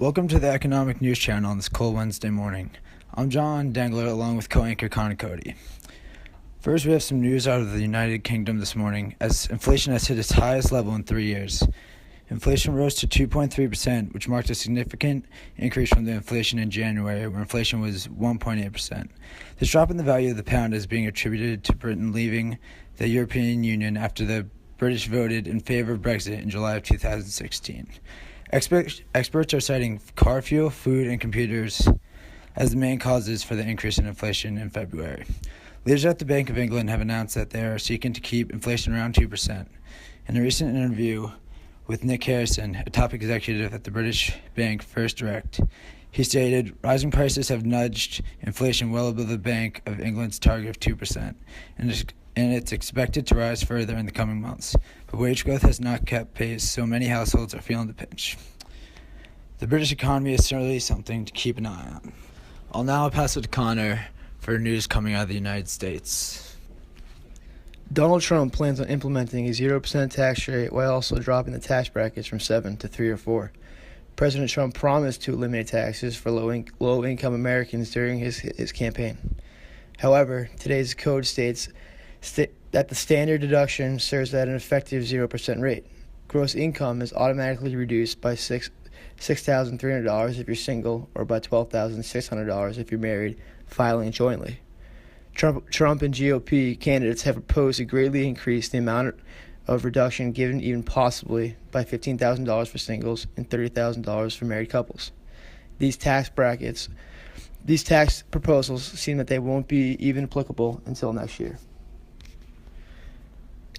Welcome to the Economic News Channel on this cold Wednesday morning. I'm John Dengler along with co-anchor Connor Cody. First, we have some news out of the United Kingdom this morning as inflation has hit its highest level in 3 years. Inflation rose to 2.3%, which marked a significant increase from the inflation in January, where inflation was 1.8%. This drop in the value of the pound is being attributed to Britain leaving the European Union after the British voted in favor of Brexit in July of 2016. Experts are citing car fuel, food, and computers as the main causes for the increase in inflation in February. Leaders at the Bank of England have announced that they are seeking to keep inflation around 2%. In a recent interview with Nick Harrison, a top executive at the British bank First Direct, he stated, "Rising prices have nudged inflation well above the Bank of England's target of 2%, and it's expected to rise further in the coming months. But wage growth has not kept pace, so many households are feeling the pinch." The British economy is certainly something to keep an eye on. I'll now pass it to Connor for news coming out of the United States. Donald Trump plans on implementing a 0% tax rate while also dropping the tax brackets from 7 to 3 or 4. President Trump promised to eliminate taxes for low-income Americans during his campaign. However, today's code states that the standard deduction serves at an effective 0% rate. Gross income is automatically reduced by $6,300 if you're single or by $12,600 if you're married, filing jointly. Trump and GOP candidates have proposed to greatly increase the amount of reduction given, even possibly by $15,000 for singles and $30,000 for married couples. These tax proposals seem that they won't be even applicable until next year.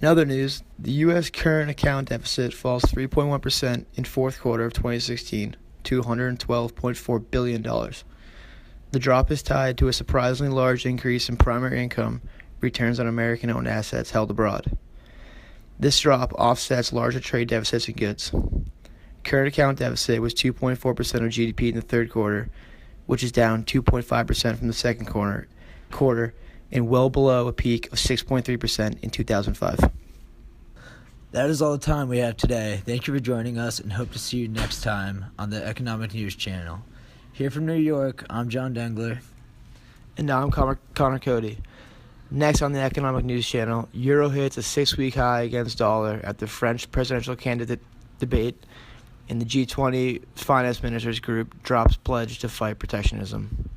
In other news, the U.S. current account deficit falls 3.1% in fourth quarter of 2016 to $112.4 billion. The drop is tied to a surprisingly large increase in primary income returns on American-owned assets held abroad. This drop offsets larger trade deficits in goods. Current account deficit was 2.4% of GDP in the third quarter, which is down 2.5% from the second quarter and well below a peak of 6.3% in 2005. That is all the time we have today. Thank you for joining us and hope to see you next time on the Economic News Channel. Here from New York, I'm John Dengler. And now I'm Connor Cody. Next on the Economic News Channel, Euro hits a 6-week high against dollar at the French presidential candidate debate, and the G20 finance ministers group drops pledge to fight protectionism.